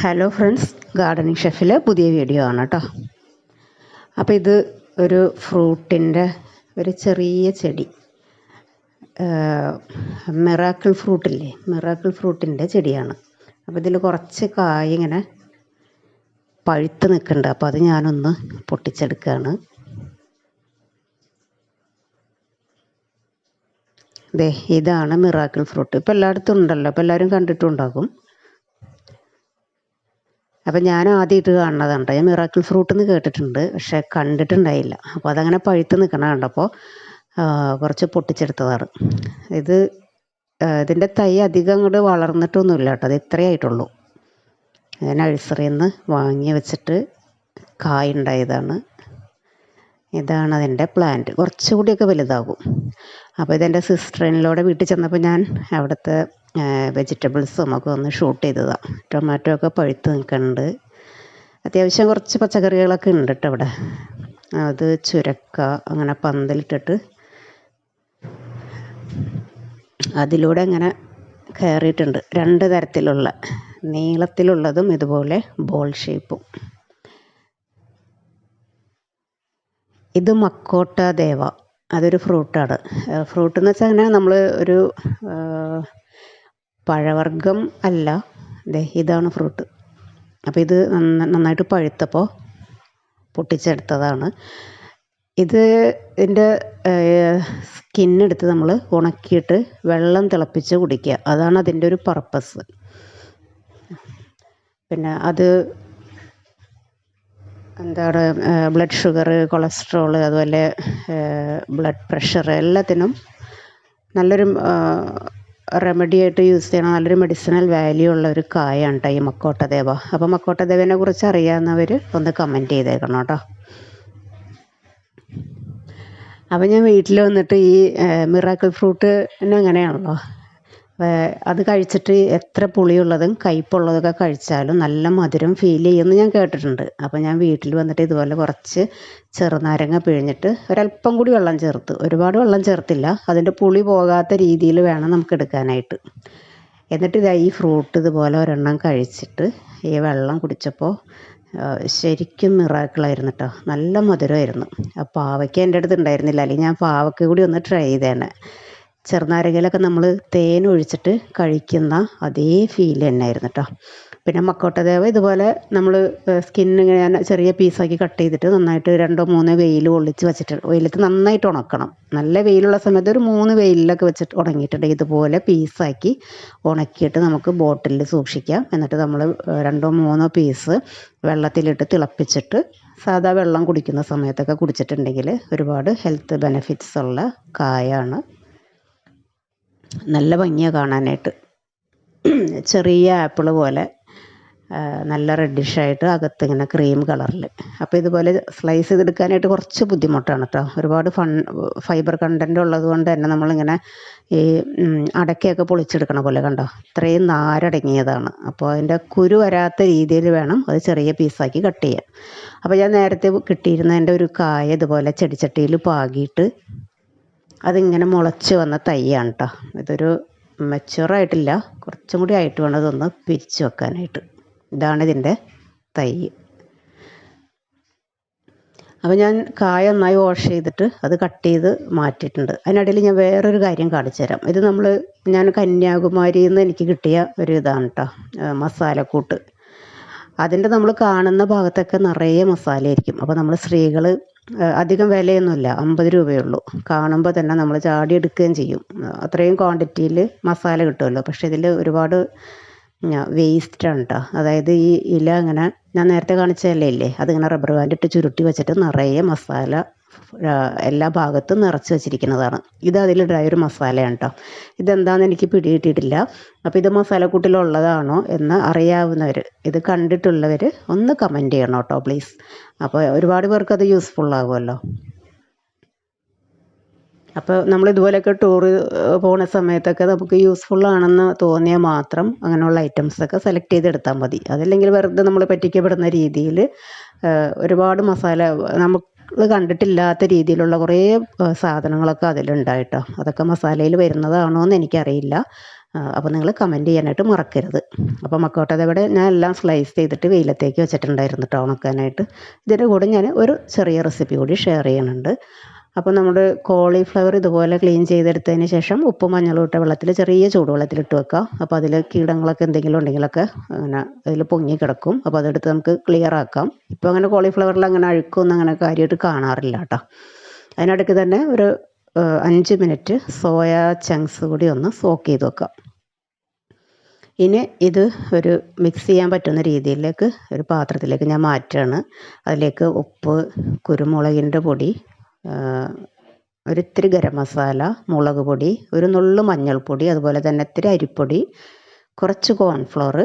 Hello friends, gardening ഷെഫിലെ പുതിയ video ആണ് കേട്ടോ. അപ്പോൾ ഇത് ഒരു ഫ്രൂട്ടിൻ്റെ ഒരു ചെറിയ ചെടി, മിറാക്കിൾ ഫ്രൂട്ടില്ലേ, മിറാക്കിൾ ഫ്രൂട്ടിൻ്റെ ചെടിയാണ്. അപ്പോൾ ഇതിൽ കുറച്ച് കായ് ഇങ്ങനെ പഴുത്ത് നിൽക്കുന്നുണ്ട്. അപ്പോൾ അത് ഞാനൊന്ന് പൊട്ടിച്ചെടുക്കുകയാണ്. ഇതാണ് മിറാക്കിൾ ഫ്രൂട്ട്. ഇപ്പോൾ എല്ലായിടത്തും ഉണ്ടല്ലോ, അപ്പോൾ എല്ലാവരും കണ്ടിട്ടുണ്ടാകും. അപ്പം ഞാൻ ആദ്യമായിട്ട് കാണുന്നതാണ്. ഞാൻ മിറാക്കിൾ ഫ്രൂട്ട് എന്ന് കേട്ടിട്ടുണ്ട്, പക്ഷെ കണ്ടിട്ടുണ്ടായില്ല. അപ്പോൾ അതങ്ങനെ പഴുത്ത് നിൽക്കണ കണ്ടപ്പോൾ കുറച്ച് പൊട്ടിച്ചെടുത്തതാണ്. ഇതിൻ്റെ തൈ അധികം അങ്ങോട്ട് വളർന്നിട്ടൊന്നുമില്ല കേട്ടോ. അത് ഇത്രയായിട്ടുള്ളൂ. ഞാൻ നഴ്സറിയിൽ നിന്ന് വാങ്ങി വെച്ചിട്ട് കായ് ഉണ്ടായതാണ്. ഇതാണ് അതിൻ്റെ പ്ലാന്റ്. കുറച്ചുകൂടിയൊക്കെ വലുതാകും. അപ്പോൾ ഇതെൻ്റെ സിസ്റ്ററിനോടെ വീട്ടിൽ ചെന്നപ്പോൾ ഞാൻ അവിടുത്തെ വെജിറ്റബിൾസും ഒക്കെ ഒന്ന് ഷൂട്ട് ചെയ്തതാണ്. ടൊമാറ്റോ ഒക്കെ പഴുത്ത് നിൽക്കുന്നുണ്ട്. അത്യാവശ്യം കുറച്ച് പച്ചക്കറികളൊക്കെ ഉണ്ട് കേട്ടോ അവിടെ. അത് ചുരക്ക അങ്ങനെ പന്തലിട്ടിട്ട് അതിലൂടെ അങ്ങനെ കയറിയിട്ടുണ്ട്. 2 തരത്തിലുള്ള, നീളത്തിലുള്ളതും ഇതുപോലെ ബോൾ ഷേപ്പും. ഇത് മക്കോട്ട ദേവ, അതൊരു ഫ്രൂട്ടാണ്. ഫ്രൂട്ട് എന്ന് വെച്ചാൽ അങ്ങനെ നമ്മൾ ഒരു പഴവർഗ്ഗം അല്ല. ഇതാണ് ഫ്രൂട്ട്. അപ്പോൾ ഇത് നന്നായിട്ട് പഴുത്തപ്പോൾ പൊട്ടിച്ചെടുത്തതാണ്. ഇതിൻ്റെ സ്കിന്നെടുത്ത് നമ്മൾ ഉണക്കിയിട്ട് വെള്ളം തിളപ്പിച്ച് കുടിക്കുക. അതാണ് അതിൻ്റെ ഒരു പർപ്പസ്. പിന്നെ അത് എന്താണ്, ബ്ലഡ് ഷുഗർ, കൊളസ്ട്രോൾ, അതുപോലെ ബ്ലഡ് പ്രഷർ എല്ലാത്തിനും നല്ലൊരു റെമഡി ആയിട്ട് യൂസ് ചെയ്യണം. നല്ലൊരു മെഡിസിനൽ വാല്യൂ ഉള്ള ഒരു കായാണ് കേട്ടോ ഈ മക്കോട്ട ദേവ. അപ്പോൾ മക്കോട്ട ദേവനെ കുറിച്ച് അറിയാവുന്നവർ ഒന്ന് കമൻറ്റ് ചെയ്തേക്കണം കേട്ടോ. അപ്പോൾ ഞാൻ വീട്ടിൽ വന്നിട്ട് ഈ മിറാക്കിൾ ഫ്രൂട്ടിന് അങ്ങനെയാണല്ലോ, അത് കഴിച്ചിട്ട് എത്ര പുളിയുള്ളതും കയ്പുള്ളതൊക്കെ കഴിച്ചാലും നല്ല മധുരം ഫീൽ ചെയ്യുമെന്ന് ഞാൻ കേട്ടിട്ടുണ്ട്. അപ്പോൾ ഞാൻ വീട്ടിൽ വന്നിട്ട് ഇതുപോലെ കുറച്ച് ചെറുനാരങ്ങ പിഴിഞ്ഞിട്ട് ഒരല്പം കൂടി വെള്ളം ചേർത്ത്, ഒരുപാട് വെള്ളം ചേർത്തില്ല, അതിൻ്റെ പുളി പോകാത്ത രീതിയിൽ വേണം നമുക്ക് എടുക്കാനായിട്ട്. എന്നിട്ട് ഈ ഫ്രൂട്ട് ഇതുപോലെ ഒരെണ്ണം കഴിച്ചിട്ട് ഈ വെള്ളം കുടിച്ചപ്പോൾ ശരിക്കും മിറാക്കിളായിരുന്നു കേട്ടോ. നല്ല മധുരമായിരുന്നു. ആ പാവയ്ക്ക എൻ്റെ അടുത്ത് ഉണ്ടായിരുന്നില്ല, അല്ലെങ്കിൽ ഞാൻ പാവയ്ക്ക കൂടി ഒന്ന് ട്രൈ ചെയ്തേനെ. ചെറുനാരങ്ങയിലൊക്കെ നമ്മൾ തേൻ ഒഴിച്ചിട്ട് കഴിക്കുന്ന അതേ ഫീൽ തന്നെയായിരുന്നു കേട്ടോ. പിന്നെ മക്കോട്ട ദേവ ഇതുപോലെ നമ്മൾ സ്കിന്നിങ്ങനെ ഞാൻ ചെറിയ പീസാക്കി കട്ട് ചെയ്തിട്ട് നന്നായിട്ട് 2-3 വെയിൽ കൊള്ളിച്ച് വെച്ചിട്ട്, വെയിലത്ത് നന്നായിട്ട് ഉണക്കണം. നല്ല വെയിലുള്ള സമയത്ത് ഒരു 3 വെയിലൊക്കെ വെച്ചിട്ട് ഉണങ്ങിയിട്ടുണ്ടെങ്കിൽ ഇതുപോലെ പീസാക്കി ഉണക്കിയിട്ട് നമുക്ക് ബോട്ടിലിൽ സൂക്ഷിക്കാം. എന്നിട്ട് നമ്മൾ 2-3 പീസ് വെള്ളത്തിലിട്ട് തിളപ്പിച്ചിട്ട് സാധാ വെള്ളം കുടിക്കുന്ന സമയത്തൊക്കെ കുടിച്ചിട്ടുണ്ടെങ്കിൽ ഒരുപാട് ഹെൽത്ത് ബെനിഫിറ്റ്സ് ഉള്ള കായാണ്. നല്ല ഭംഗിയാണ് കാണാനായിട്ട്. ചെറിയ ആപ്പിൾ പോലെ നല്ല റെഡിഷായിട്ട് അകത്ത് ഇങ്ങനെ ക്രീം കളറിൽ. അപ്പോൾ ഇതുപോലെ സ്ലൈസ് ചെയ്തെടുക്കാനായിട്ട് കുറച്ച് ബുദ്ധിമുട്ടാണ് കേട്ടോ. ഒരുപാട് ഫൈബർ കണ്ടൻറ്റ് ഉള്ളത് കൊണ്ട് തന്നെ നമ്മളിങ്ങനെ ഈ അടയ്ക്കയൊക്കെ പൊളിച്ചെടുക്കണ പോലെ കണ്ടോ, ഇത്രയും നാരടങ്ങിയതാണ്. അപ്പോൾ അതിൻ്റെ കുരു വരാത്ത രീതിയിൽ വേണം അത് ചെറിയ പീസാക്കി കട്ട് ചെയ്യാൻ. അപ്പോൾ ഞാൻ നേരത്തെ കിട്ടിയിരുന്നതിൻ്റെ ഒരു കായ ഇതുപോലെ ചെടിച്ചട്ടിയിൽ പാകിയിട്ട് അതിങ്ങനെ മുളച്ച് വന്ന തൈയാണ് കേട്ടോ. ഇതൊരു മെച്ചുവറായിട്ടില്ല, കുറച്ചും കൂടി ആയിട്ട് വേണം ഇതൊന്ന് പിരിച്ച് വെക്കാനായിട്ട്. ഇതാണ് ഇതിൻ്റെ തൈ. അപ്പോൾ ഞാൻ കായ നന്നായി വാഷ് ചെയ്തിട്ട് അത് കട്ട് ചെയ്ത് മാറ്റിയിട്ടുണ്ട്. അതിനിടയിൽ ഞാൻ വേറൊരു കാര്യം കാണിച്ചു തരാം. ഇത് ഞാൻ കന്യാകുമാരിയിൽ നിന്ന് എനിക്ക് കിട്ടിയ ഒരു ഇതാണ് കേട്ടോ, മസാലക്കൂട്ട്. അതിൻ്റെ നമ്മൾ കാണുന്ന ഭാഗത്തൊക്കെ നിറയെ മസാലയായിരിക്കും. അപ്പോൾ നമ്മൾ സ്ത്രീകൾ അധികം വിലയൊന്നുമില്ല, 50 രൂപയുള്ളൂ. കാണുമ്പോൾ തന്നെ നമ്മൾ ചാടി എടുക്കുകയും ചെയ്യും. അത്രയും ക്വാണ്ടിറ്റിയിൽ മസാല കിട്ടുമല്ലോ. പക്ഷേ ഇതിൽ ഒരുപാട് വേസ്റ്റാണ് കേട്ടോ. അതായത് ഈ ഇല അങ്ങനെ ഞാൻ നേരത്തെ കാണിച്ചതല്ലേ ഇല്ലേ, അതിങ്ങനെ റബ്ബർ ബാൻഡ് ഇട്ട് ചുരുട്ടി വെച്ചിട്ട് നിറയെ മസാല എല്ലാ ഭാഗത്തും നിറച്ച് വെച്ചിരിക്കുന്നതാണ്. ഇത് അതിലിടായ ഒരു മസാലയാണ് കേട്ടോ. ഇതെന്താണെന്ന് എനിക്ക് പിടികിട്ടിയിട്ടില്ല. അപ്പോൾ ഇത് മസാലക്കൂട്ടിലുള്ളതാണോ എന്ന് അറിയാവുന്നവർ, ഇത് കണ്ടിട്ടുള്ളവർ ഒന്ന് കമൻറ്റ് ചെയ്യണം കേട്ടോ പ്ലീസ്. അപ്പോൾ ഒരുപാട് പേർക്ക് അത് യൂസ്ഫുള്ളാകുമല്ലോ. അപ്പോൾ നമ്മൾ ഇതുപോലെയൊക്കെ ടൂറ് പോകുന്ന സമയത്തൊക്കെ നമുക്ക് യൂസ്ഫുള്ളാണെന്ന് തോന്നിയാൽ മാത്രം അങ്ങനെയുള്ള ഐറ്റംസൊക്കെ സെലക്ട് ചെയ്തെടുത്താൽ മതി. അതല്ലെങ്കിൽ വെറുതെ നമ്മൾ പറ്റിക്കപ്പെടുന്ന രീതിയിൽ ഒരുപാട് മസാല നമുക്ക് കണ്ടിട്ടില്ലാത്ത രീതിയിലുള്ള കുറേ സാധനങ്ങളൊക്കെ അതിലുണ്ടായിട്ടോ. അതൊക്കെ മസാലയിൽ വരുന്നതാണോ എന്ന് എനിക്കറിയില്ല. അപ്പോൾ നിങ്ങൾ കമൻറ്റ് ചെയ്യാനായിട്ട് മറക്കരുത്. അപ്പോൾ മക്കോട്ട അതവിടെ ഞാൻ എല്ലാം സ്ലൈസ് ചെയ്തിട്ട് വെയിലത്തേക്ക് വെച്ചിട്ടുണ്ടായിരുന്നു കേട്ടോ ഉണക്കാനായിട്ട്. ഇതിൻ്റെ കൂടെ ഞാൻ ഒരു ചെറിയ റെസിപ്പി കൂടി ഷെയർ ചെയ്യുന്നുണ്ട്. അപ്പോൾ നമ്മുടെ കോളിഫ്ലവർ ഇതുപോലെ ക്ലീൻ ചെയ്തെടുത്തതിന് ശേഷം ഉപ്പും മഞ്ഞളും ഇട്ട വെള്ളത്തിൽ ചെറിയ ചൂടുവെള്ളത്തിലിട്ട് വെക്കുക. അപ്പോൾ അതിൽ കീടങ്ങളൊക്കെ എന്തെങ്കിലും ഉണ്ടെങ്കിലൊക്കെ അങ്ങനെ അതിൽ പൊങ്ങി കിടക്കും. അപ്പോൾ അതെടുത്ത് നമുക്ക് ക്ലിയർ ആക്കാം. ഇപ്പോൾ അങ്ങനെ കോളിഫ്ലവറിൽ അങ്ങനെ അഴുക്കൊന്നും അങ്ങനെ കാര്യമായിട്ട് കാണാറില്ല കേട്ടോ. അതിനിടയ്ക്ക് തന്നെ ഒരു 5 മിനിറ്റ് സോയ ചങ്ക്സ് കൂടി ഒന്ന് സോക്ക് ചെയ്ത് വെക്കാം. ഇനി ഇത് ഒരു മിക്സ് ചെയ്യാൻ പറ്റുന്ന രീതിയിലേക്ക് ഒരു പാത്രത്തിലേക്ക് ഞാൻ മാറ്റുകയാണ്. അതിലേക്ക് ഉപ്പ്, കുരുമുളകിൻ്റെ പൊടി, ഒരിത്തിരി ഗരം മസാല, മുളക് പൊടി, ഒരു നുള്ളു മഞ്ഞൾപ്പൊടി, അതുപോലെ തന്നെ ഇത്തിരി അരിപ്പൊടി, കുറച്ച് കോൺഫ്ലോർ,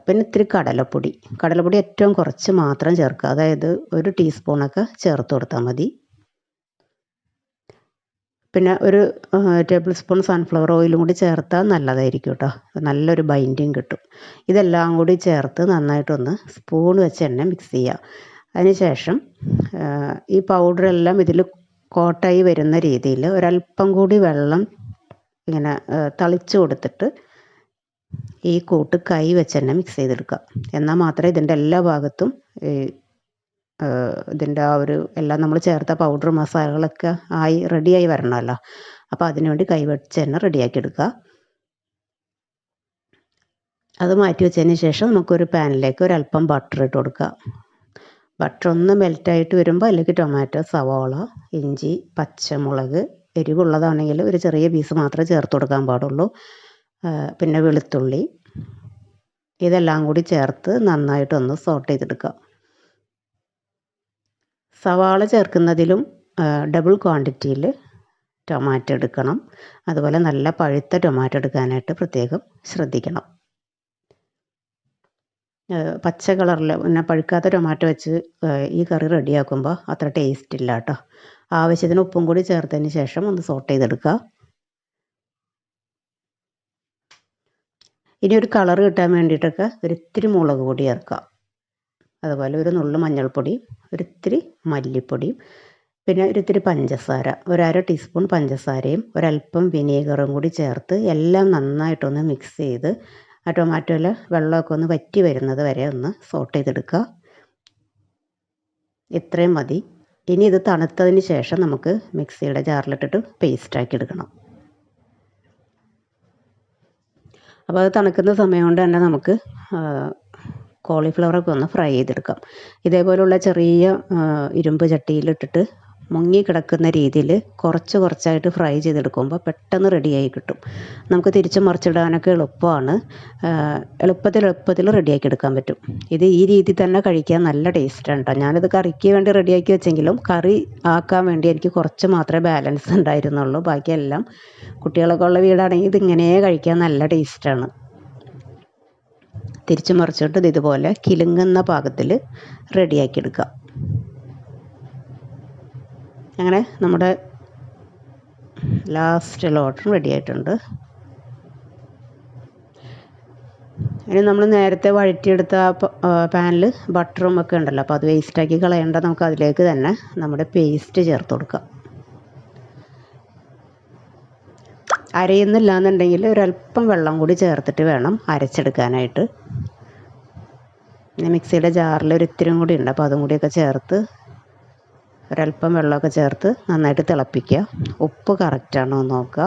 പിന്നെ ഇത്തിരി കടലപ്പൊടി ഏറ്റവും കുറച്ച് മാത്രം ചേർക്കുക. അതായത് 1 ടീസ്പൂണൊക്കെ ചേർത്ത് കൊടുത്താൽ മതി. പിന്നെ ഒരു ടേബിൾ സ്പൂൺ സൺഫ്ലവർ ഓയിലും കൂടി ചേർത്താൽ നല്ലതായിരിക്കും കേട്ടോ. നല്ലൊരു ബൈൻഡിങ് കിട്ടും. ഇതെല്ലാം കൂടി ചേർത്ത് നന്നായിട്ടൊന്ന് സ്പൂൺ വെച്ച് തന്നെ മിക്സ് ചെയ്യുക. അതിനുശേഷം ഈ പൗഡറെല്ലാം ഇതിൽ കോട്ടായി വരുന്ന രീതിയിൽ ഒരല്പം കൂടി വെള്ളം ഇങ്ങനെ തളിച്ച് കൊടുത്തിട്ട് ഈ കൂട്ട് കൈ വെച്ച് തന്നെ മിക്സ് ചെയ്തെടുക്കുക. എന്നാൽ മാത്രമേ ഇതിൻ്റെ എല്ലാ ഭാഗത്തും ഇതിൻ്റെ ആ ഒരു എല്ലാം നമ്മൾ ചേർത്ത പൗഡർ മസാലകളൊക്കെ റെഡിയായി വരണമല്ലോ. അപ്പോൾ അതിനുവേണ്ടി കൈ വെച്ച് തന്നെ റെഡിയാക്കി എടുക്കുക. അത് മാറ്റി വെച്ചതിന് ശേഷം നമുക്കൊരു പാനിലേക്ക് ഒരല്പം ബട്ടർ ഇട്ട് കൊടുക്കുക. ബട്ടർ ഒന്ന് മെൽറ്റായിട്ട് വരുമ്പോൾ അതിലേക്ക് ടൊമാറ്റോ, സവാള, ഇഞ്ചി, പച്ചമുളക്, എരിവുള്ളതാണെങ്കിൽ ഒരു ചെറിയ പീസ് മാത്രമേ ചേർത്ത് കൊടുക്കാൻ പാടുള്ളൂ. പിന്നെ വെളുത്തുള്ളി, ഇതെല്ലാം കൂടി ചേർത്ത് നന്നായിട്ടൊന്ന് സോട്ട് ചെയ്തെടുക്കുക. സവാള ചേർക്കുന്നതിലും ഡബിൾ ക്വാണ്ടിറ്റിയിൽ ടൊമാറ്റോ എടുക്കണം. അതുപോലെ നല്ല പഴുത്ത ടൊമാറ്റോ എടുക്കാനായിട്ട് പ്രത്യേകം ശ്രദ്ധിക്കണം. പച്ച കളറിൽ പിന്നെ പഴുക്കാത്ത ടൊമാറ്റോ വെച്ച് ഈ കറി റെഡിയാക്കുമ്പോൾ അത്ര ടേസ്റ്റ് ഇല്ല കേട്ടോ. ആവശ്യത്തിന് ഉപ്പും കൂടി ചേർത്തതിന് ശേഷം ഒന്ന് സോട്ട് ചെയ്തെടുക്കുക. ഇനി ഒരു കളർ കിട്ടാൻ വേണ്ടിയിട്ടൊക്കെ ഒരിത്തിരി മുളക് പൊടി ചേർക്കുക. അതുപോലെ ഒരു നുള്ളു മഞ്ഞൾപ്പൊടി, ഒരിത്തിരി മല്ലിപ്പൊടിയും, പിന്നെ ഒരിത്തിരി പഞ്ചസാര, 1/2 ടീസ്പൂൺ പഞ്ചസാരയും ഒരല്പം വിനീഗറും കൂടി ചേർത്ത് എല്ലാം നന്നായിട്ടൊന്ന് മിക്സ് ചെയ്ത് ആ ടൊമാറ്റോയിൽ വെള്ളമൊക്കെ ഒന്ന് വറ്റി വരുന്നത് വരെ ഒന്ന് സോട്ട് ചെയ്തെടുക്കുക. ഇത്രയും മതി. ഇനി ഇത് തണുത്തതിന് ശേഷം നമുക്ക് മിക്സിയുടെ ജാറിലിട്ടിട്ട് പേസ്റ്റാക്കി എടുക്കണം. അപ്പോൾ അത് തണുക്കുന്ന സമയം കൊണ്ട് തന്നെ നമുക്ക് കോളിഫ്ലവറൊക്കെ ഒന്ന് ഫ്രൈ ചെയ്തെടുക്കാം. ഇതേപോലുള്ള ചെറിയ ഇരുമ്പ് ചട്ടിയിലിട്ടിട്ട് മുങ്ങി കിടക്കുന്ന രീതിയിൽ കുറച്ചായിട്ട് ഫ്രൈ ചെയ്തെടുക്കുമ്പോൾ പെട്ടെന്ന് റെഡിയായി കിട്ടും. നമുക്ക് തിരിച്ച് മറിച്ചിടാനൊക്കെ എളുപ്പമാണ്. എളുപ്പത്തിൽ റെഡിയാക്കി എടുക്കാൻ പറ്റും. ഇത് ഈ രീതി തന്നെ കഴിക്കാൻ നല്ല ടേസ്റ്റാണ് കേട്ടോ. ഞാനിത് കറിക്ക് വേണ്ടി റെഡിയാക്കി വെച്ചെങ്കിലും കറി ആക്കാൻ വേണ്ടി എനിക്ക് കുറച്ച് മാത്രമേ ബാലൻസ് ഉണ്ടായിരുന്നുള്ളൂ. ബാക്കിയെല്ലാം കുട്ടികളൊക്കെ ഉള്ള വീടാണെങ്കിൽ ഇതിങ്ങനെ കഴിക്കാൻ നല്ല ടേസ്റ്റാണ്. തിരിച്ച് മറിച്ചിട്ട് ഇതുപോലെ കിലുങ്ങുന്ന പാകത്തിൽ റെഡിയാക്കി എടുക്കുക. അങ്ങനെ നമ്മുടെ ലാസ്റ്റ് ലോട്ടർ റെഡി ആയിട്ടുണ്ട്. ഇനി നമ്മൾ നേരത്തെ വഴറ്റിയെടുത്ത പാനിൽ ബട്ടറും ഒക്കെ ഉണ്ടല്ലോ, അപ്പോൾ അത് വേസ്റ്റാക്കി കളയേണ്ട. നമുക്ക് അതിലേക്ക് തന്നെ നമ്മുടെ പേസ്റ്റ് ചേർത്ത് കൊടുക്കാം. അരയുന്നില്ല എന്നുണ്ടെങ്കിൽ ഒരല്പം വെള്ളം കൂടി ചേർത്തിട്ട് വേണം അരച്ചെടുക്കാനായിട്ട്. പിന്നെ മിക്സിയുടെ ജാറിൽ ഒരിത്തിരി കൂടി ഉണ്ട്, അപ്പോൾ അതും കൂടിയൊക്കെ ചേർത്ത് ഒരല്പം വെള്ളമൊക്കെ ചേർത്ത് നന്നായിട്ട് തിളപ്പിക്കുക. ഉപ്പ് കറക്റ്റാണോ എന്ന് നോക്കുക.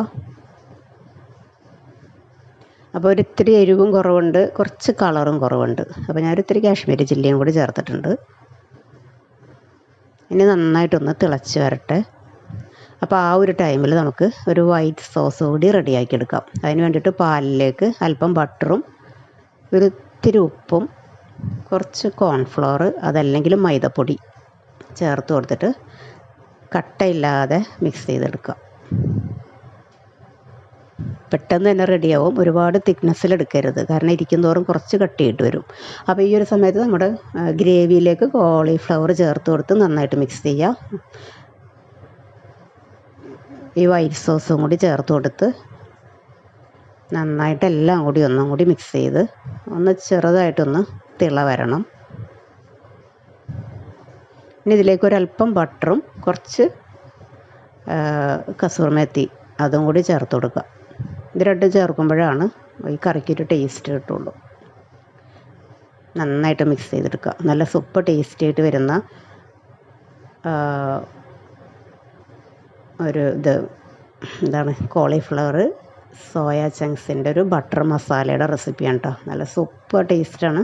അപ്പോൾ ഒരിത്തിരി എരിവും കുറവുണ്ട്, കുറച്ച് കളറും കുറവുണ്ട്. അപ്പോൾ ഞാനൊരിത്തിരി കാശ്മീരി ചില്ലിയും കൂടി ചേർത്തിട്ടുണ്ട്. ഇനി നന്നായിട്ടൊന്ന് തിളച്ച് വരട്ടെ. അപ്പോൾ ആ ഒരു ടൈമിൽ നമുക്ക് ഒരു വൈറ്റ് സോസ് കൂടി റെഡിയാക്കി എടുക്കാം. അതിന് വേണ്ടിയിട്ട് പാലിലേക്ക് അല്പം ബട്ടറും ഒരിത്തിരി ഉപ്പും കുറച്ച് കോൺഫ്ലോർ, അതല്ലെങ്കിൽ മൈദപ്പൊടി ചേർത്ത് കൊടുത്തിട്ട് കട്ടയില്ലാതെ മിക്സ് ചെയ്തെടുക്കുക. പെട്ടെന്ന് തന്നെ റെഡിയാവും. ഒരുപാട് തിക്നെസ്സിൽ എടുക്കരുത്, കാരണം ഇരിക്കുന്തോറും കുറച്ച് കട്ടിയിട്ട് വരും. അപ്പോൾ ഈ ഒരു സമയത്ത് നമ്മുടെ ഗ്രേവിയിലേക്ക് കോളിഫ്ലവർ ചേർത്ത് കൊടുത്ത് നന്നായിട്ട് മിക്സ് ചെയ്യുക. ഈ വൈറ്റ് സോസും കൂടി ചേർത്ത് കൊടുത്ത് നന്നായിട്ട് എല്ലാം കൂടി ഒന്നും കൂടി മിക്സ് ചെയ്ത് ഒന്ന് ചെറുതായിട്ടൊന്ന് തിള വരണം. ഇനി ഇതിലേക്ക് ഒരല്പം ബട്ടറും കുറച്ച് കസൂർ മേത്തി അതും കൂടി ചേർത്ത് കൊടുക്കുക. ഇത് രണ്ടും ചേർക്കുമ്പോഴാണ് ഈ കറിക്കൊരു ടേസ്റ്റ് കിട്ടുള്ളൂ. നന്നായിട്ട് മിക്സ് ചെയ്തെടുക്കുക. നല്ല സൂപ്പർ ടേസ്റ്റി ആയിട്ട് വരുന്ന ഒരു എന്താണ് കോളിഫ്ലവർ സോയ ചങ്ക്സിൻ്റെ ഒരു ബട്ടർ മസാലയുടെ റെസിപ്പിയാണ് കേട്ടോ. നല്ല സൂപ്പർ ടേസ്റ്റാണ്.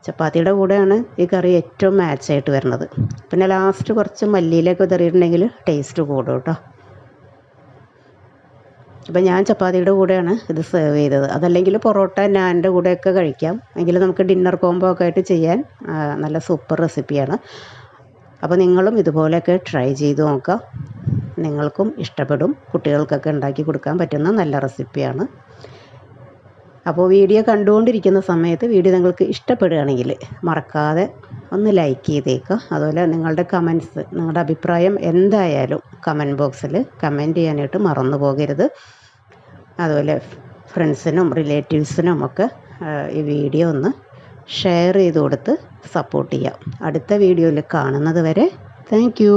ചപ്പാത്തിയുടെ കൂടെയാണ് ഈ കറി ഏറ്റവും മാച്ചായിട്ട് വരുന്നത്. പിന്നെ ലാസ്റ്റ് കുറച്ച് മല്ലിയിലൊക്കെ വിതറിയിട്ടുണ്ടെങ്കിൽ ടേസ്റ്റ് കൂടും കേട്ടോ. അപ്പം ഞാൻ ചപ്പാത്തിയുടെ കൂടെയാണ് ഇത് സെർവ് ചെയ്തത്. അതല്ലെങ്കിൽ പൊറോട്ട നാൻ്റെ കൂടെയൊക്കെ കഴിക്കാം. എങ്കിൽ നമുക്ക് ഡിന്നർ കോംബോ ഒക്കെ ആയിട്ട് ചെയ്യാൻ നല്ല സൂപ്പർ റെസിപ്പിയാണ്. അപ്പോൾ നിങ്ങളും ഇതുപോലെയൊക്കെ ട്രൈ ചെയ്ത് നോക്കുക. നിങ്ങൾക്കും ഇഷ്ടപ്പെടും. കുട്ടികൾക്കൊക്കെ ഉണ്ടാക്കി കൊടുക്കാൻ പറ്റുന്ന നല്ല റെസിപ്പിയാണ്. അപ്പോൾ വീഡിയോ കണ്ടുകൊണ്ടിരിക്കുന്ന സമയത്ത് വീഡിയോ നിങ്ങൾക്ക് ഇഷ്ടപ്പെടുകയാണെങ്കിൽ മറക്കാതെ ഒന്ന് ലൈക്ക് ചെയ്തേക്കുക. അതുപോലെ നിങ്ങളുടെ കമൻറ്റ്സ്, നിങ്ങളുടെ അഭിപ്രായം എന്തായാലും കമൻറ്റ് ബോക്സിൽ കമൻറ്റ് ചെയ്യാനായിട്ട് മറന്നു പോകരുത്. അതുപോലെ ഫ്രണ്ട്സിനും റിലേറ്റീവ്സിനും ഒക്കെ ഈ വീഡിയോ ഒന്ന് ഷെയർ ചെയ്ത് കൊടുത്ത് സപ്പോർട്ട് ചെയ്യാം. അടുത്ത വീഡിയോയിൽ കാണുന്നത് വരെ താങ്ക് യു.